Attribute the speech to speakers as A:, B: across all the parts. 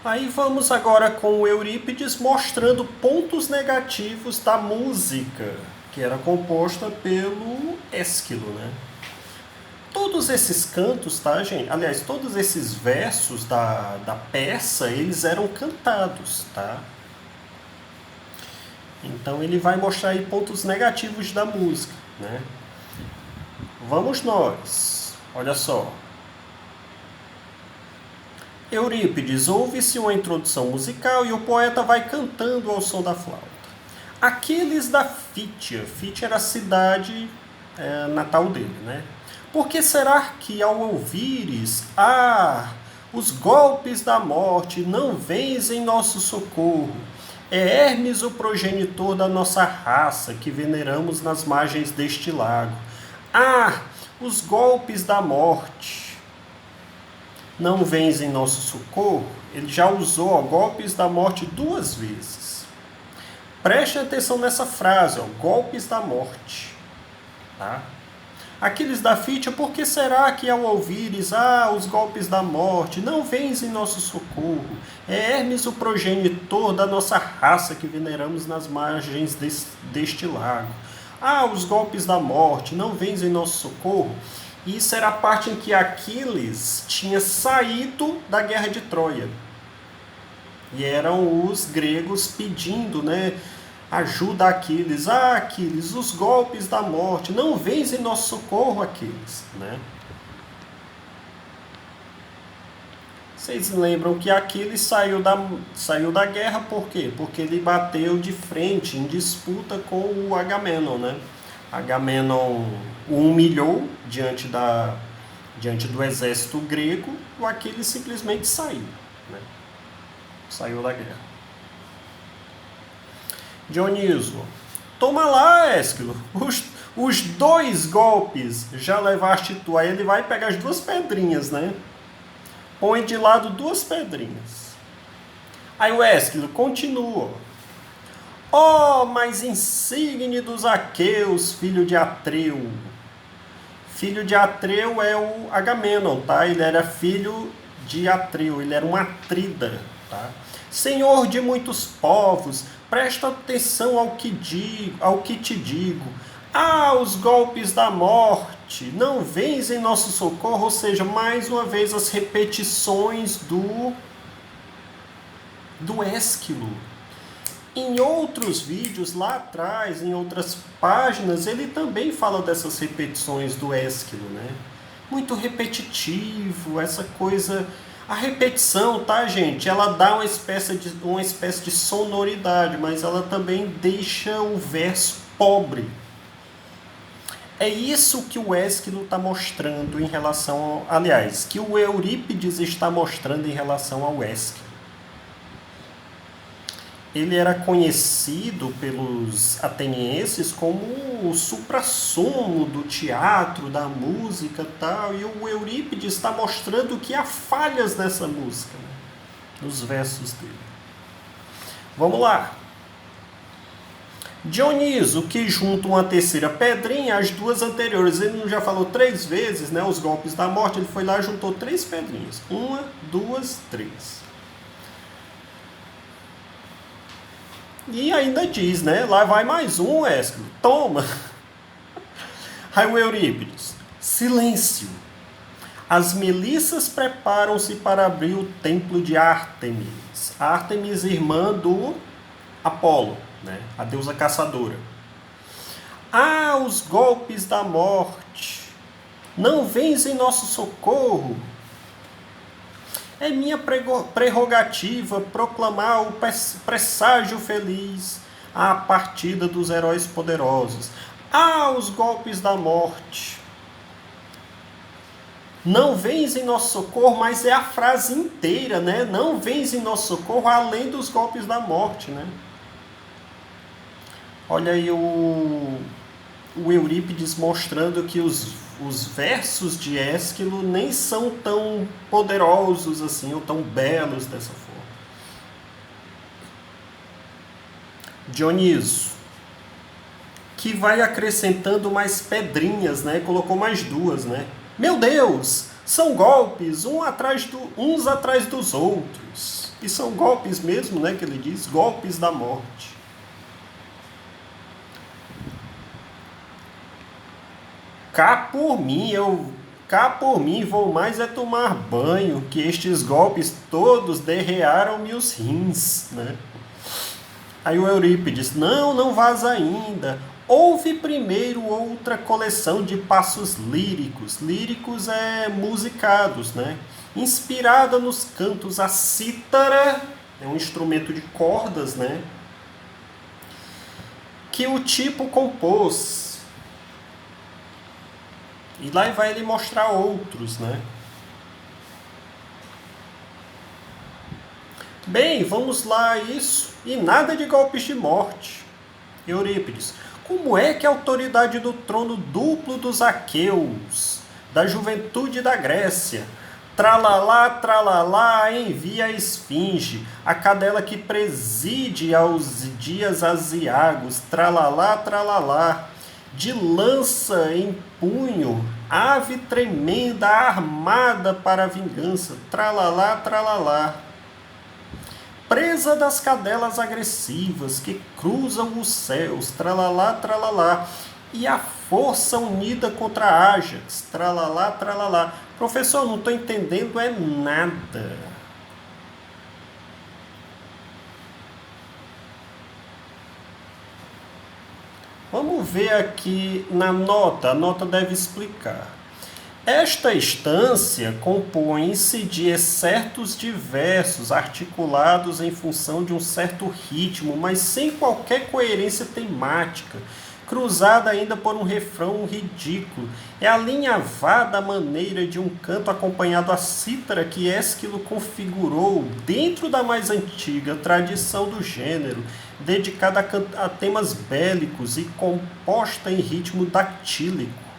A: Aí vamos agora com o Eurípides mostrando pontos negativos da música, que era composta pelo Ésquilo, né? Todos esses cantos, tá, gente? Aliás, todos esses versos da peça, eles eram cantados, tá? Então ele vai mostrar aí pontos negativos da música, né? Vamos nós. Olha só. Eurípides, ouve-se uma introdução musical e o poeta vai cantando ao som da flauta. Aquiles da Fítia. Fítia era a cidade natal dele, né? Por que será que ao ouvires, os golpes da morte não vens em nosso socorro? É Hermes o progenitor da nossa raça que veneramos nas margens deste lago. Os golpes da morte não vens em nosso socorro? Ele já usou golpes da morte 2 vezes. Preste atenção nessa frase, golpes da morte. Tá? Aquiles da Fítia, por que será que ao ouvires, os golpes da morte, não vens em nosso socorro? É Hermes o progenitor da nossa raça que veneramos nas margens deste lago. Os golpes da morte, não vens em nosso socorro? Isso era a parte em que Aquiles tinha saído da guerra de Troia. E eram os gregos pedindo, né? Ajuda Aquiles. Aquiles, os golpes da morte. Não vens em nosso socorro, Aquiles. Né? Vocês lembram que Aquiles saiu da guerra por quê? Porque ele bateu de frente, em disputa com o Agamenon. Né? Agamenon o humilhou diante do exército grego. O Aquiles simplesmente saiu. Né? Saiu da guerra. Dioniso, toma lá, Ésquilo, os 2 golpes já levaste tu. Aí ele vai pegar as 2 pedrinhas, né? Põe de lado 2 pedrinhas. Aí o Ésquilo continua. Mas insigne dos aqueus, filho de Atreu. Filho de Atreu é o Agamenon, tá? Ele era filho de Atreu, ele era um atrida, tá? Senhor de muitos povos, presta atenção ao que te digo. Os golpes da morte, não vens em nosso socorro. Ou seja, mais uma vez as repetições do Ésquilo. Em outros vídeos lá atrás, em outras páginas, ele também fala dessas repetições do Ésquilo, né? Muito repetitivo, essa coisa. A repetição, tá, gente? Ela dá uma espécie de sonoridade, mas ela também deixa o verso pobre. É isso que o Ésquilo está mostrando em relação aliás, que o Eurípides está mostrando em relação ao Ésquilo. Ele era conhecido pelos atenienses como o suprassumo do teatro, da música e tal, e o Eurípides está mostrando que há falhas nessa música, né? Nos versos dele. Vamos lá. Dioniso, que junta uma terceira pedrinha às 2 anteriores. Ele já falou 3 vezes, né, os golpes da morte, ele foi lá e juntou 3 pedrinhas. 1, 2, 3. E ainda diz, né? Lá vai mais um, Ésquilo. Toma! Aí o Eurípides. Silêncio! As milícias preparam-se para abrir o templo de Ártemis. Ártemis, irmã do Apolo, né? A deusa caçadora. Os golpes da morte! Não vens em nosso socorro! É minha prerrogativa proclamar o presságio feliz, a partida dos heróis poderosos. Os golpes da morte. Não vens em nosso socorro, mas é a frase inteira, né? Não vens em nosso socorro, além dos golpes da morte, né? Olha aí o Eurípides mostrando que os versos de Ésquilo nem são tão poderosos assim, ou tão belos dessa forma. Dioniso, que vai acrescentando mais pedrinhas, né? Colocou mais 2, né? Meu Deus, são golpes uns atrás dos outros. E são golpes mesmo, né, que ele diz, golpes da morte. Cá por mim vou mais é tomar banho, que estes golpes todos derrearam-me os rins, né? Aí o Eurípides, não vás ainda. Houve primeiro outra coleção de passos líricos. Líricos é musicados, né? Inspirada nos cantos. A cítara é um instrumento de cordas, né? Que o tipo compôs. E lá vai ele mostrar outros, né? Bem, vamos lá a isso. E nada de golpes de morte. Eurípides, como é que a autoridade do trono duplo dos aqueus, da juventude da Grécia, tralalá, envia a esfinge, a cadela que preside aos dias aziagos, tralalá, de lança em punho, ave tremenda armada para a vingança, tralalá, presa das cadelas agressivas que cruzam os céus, tralalá, e a força unida contra Ajax, tralalá. Professor, não estou entendendo é nada. Vamos ver aqui na nota, a nota deve explicar. Esta estância compõe-se de excertos diversos, articulados em função de um certo ritmo, mas sem qualquer coerência temática, cruzada ainda por um refrão ridículo. É alinhavada à maneira de um canto acompanhado à cítara que Ésquilo configurou dentro da mais antiga tradição do gênero, dedicada a temas bélicos e composta em ritmo dactílico.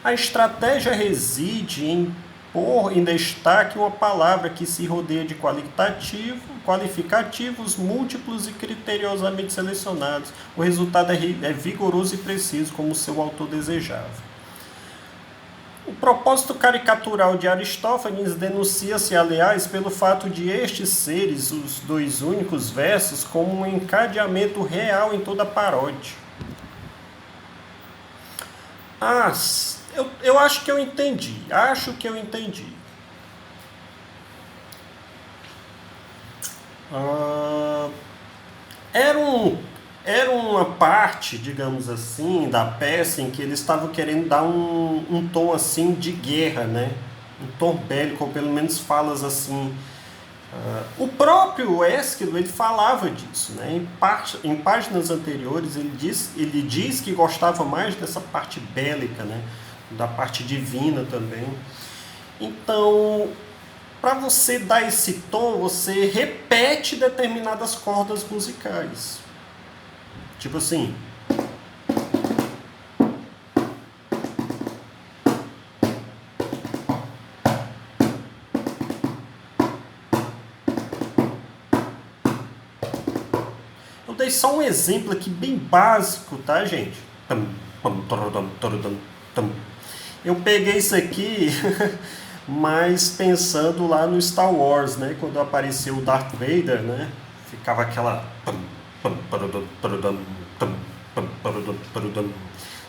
A: A estratégia reside em pôr em destaque uma palavra que se rodeia de qualificativos múltiplos e criteriosamente selecionados. O resultado é vigoroso e preciso, como seu autor desejava. O propósito caricatural de Aristófanes denuncia-se, aliás, pelo fato de estes seres, os dois únicos versos, como um encadeamento real em toda a paródia. Eu acho que eu entendi. Era uma parte, digamos assim, da peça em que eles estavam querendo dar um tom assim de guerra, né? Um tom bélico, ou pelo menos falas assim. O próprio Ésquilo ele falava disso, né? Em páginas anteriores ele diz que gostava mais dessa parte bélica, né? Da parte divina também. Então, para você dar esse tom, você repete determinadas cordas musicais. Tipo assim. Eu dei só um exemplo aqui bem básico, tá, gente? Eu peguei isso aqui, mas pensando lá no Star Wars, né? Quando apareceu o Darth Vader, né? Ficava aquela...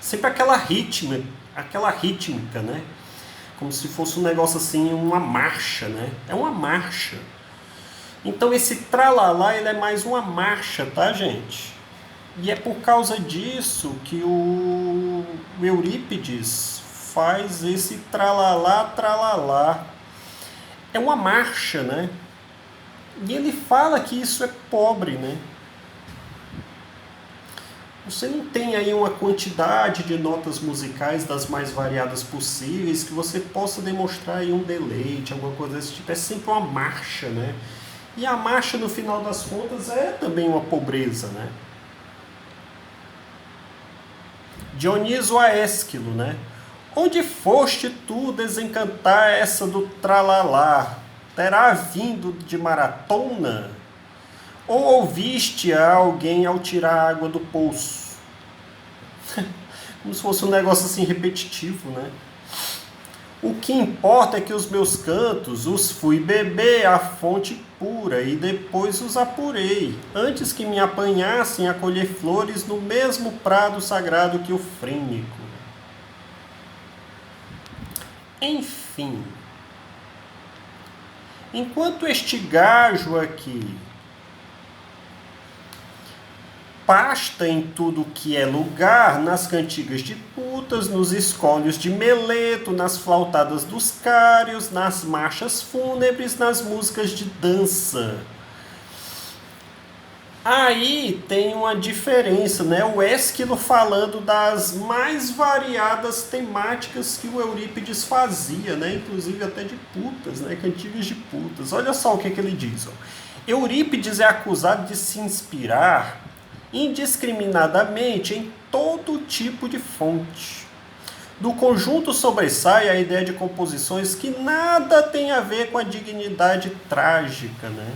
A: Sempre aquela rítmica, né? Como se fosse um negócio assim, uma marcha, né? É uma marcha. Então esse tralalá, ele é mais uma marcha, tá, gente? E é por causa disso que o Eurípides faz esse tralalá. É uma marcha, né? E ele fala que isso é pobre, né? Você não tem aí uma quantidade de notas musicais das mais variadas possíveis que você possa demonstrar aí um deleite, alguma coisa desse tipo. É sempre uma marcha, né? E a marcha, no final das contas, é também uma pobreza, né? Dioniso a Ésquilo, né? Onde foste tu desencantar essa do tralalá? Terá vindo de maratona? Ou ouviste a alguém ao tirar água do poço? Como se fosse um negócio assim repetitivo, né? O que importa é que os meus cantos os fui beber à fonte pura e depois os apurei, antes que me apanhassem a colher flores no mesmo prado sagrado que o frínico. Enfim, enquanto este gajo aqui pasta em tudo que é lugar, nas cantigas de putas, nos escolhos de meleto, nas flautadas dos cários, nas marchas fúnebres, nas músicas de dança. Aí tem uma diferença, né? O Ésquilo falando das mais variadas temáticas que o Eurípides fazia, né? Inclusive até de putas, né? Cantigas de putas. Olha só o que ele diz. Ó. Eurípides é acusado de se inspirar indiscriminadamente em todo tipo de fonte. Do conjunto sobressai a ideia de composições que nada tem a ver com a dignidade trágica, né?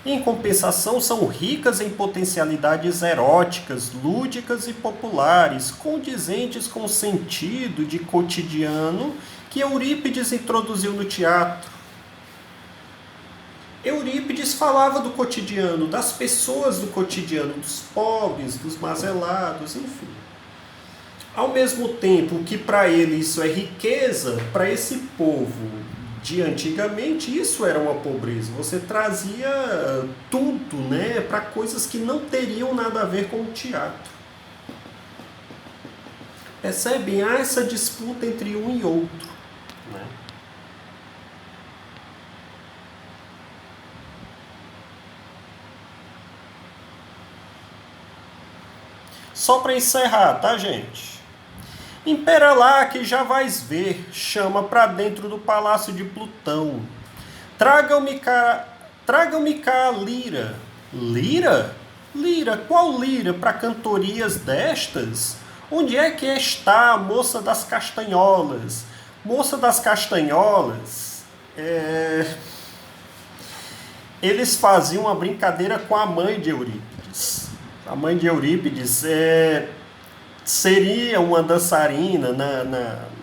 A: Em compensação, são ricas em potencialidades eróticas, lúdicas e populares, condizentes com o sentido de cotidiano que Eurípides introduziu no teatro. Eurípides falava do cotidiano, das pessoas do cotidiano, dos pobres, dos mazelados, enfim. Ao mesmo tempo que para ele isso é riqueza, para esse povo de antigamente isso era uma pobreza. Você trazia tudo, né, para coisas que não teriam nada a ver com o teatro. Percebem? Há essa disputa entre um e outro, né? Só para encerrar, tá, gente? Impera lá que já vais ver, chama para dentro do palácio de Plutão. Tragam-me cá a lira. Lira? Lira? Qual lira para cantorias destas? Onde é que está a moça das castanholas? Moça das castanholas? Eles faziam uma brincadeira com a mãe de Eurípides. A mãe de Eurípides seria uma dançarina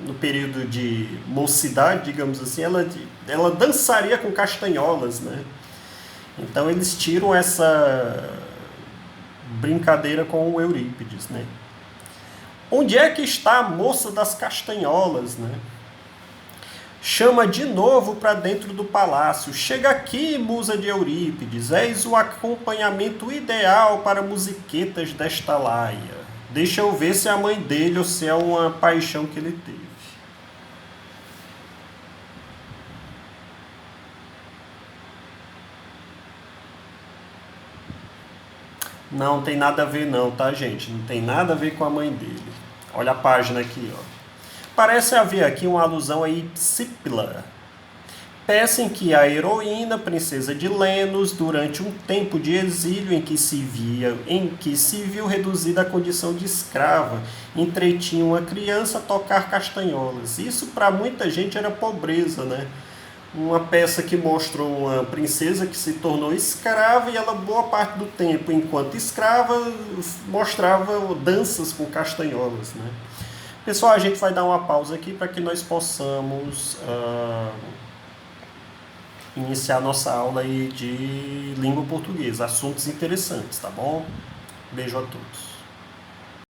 A: no período de mocidade, digamos assim, ela dançaria com castanholas, né? Então eles tiram essa brincadeira com o Eurípides, né? Onde é que está a moça das castanholas, né? Chama de novo para dentro do palácio. Chega aqui, musa de Eurípides, és o acompanhamento ideal para musiquetas desta laia. Deixa eu ver se é a mãe dele ou se é uma paixão que ele teve. Não tem nada a ver não, tá, gente? Não tem nada a ver com a mãe dele. Olha a página aqui, ó. Parece haver aqui uma alusão a Hipsípila, peça em que a heroína, princesa de Lenos, durante um tempo de exílio em que se viu reduzida à condição de escrava, entretinha uma criança a tocar castanholas. Isso para muita gente era pobreza, né? Uma peça que mostra uma princesa que se tornou escrava e ela, boa parte do tempo, enquanto escrava, mostrava danças com castanholas, né? Pessoal, a gente vai dar uma pausa aqui para que nós possamos iniciar nossa aula aí de língua portuguesa. Assuntos interessantes, tá bom? Beijo a todos.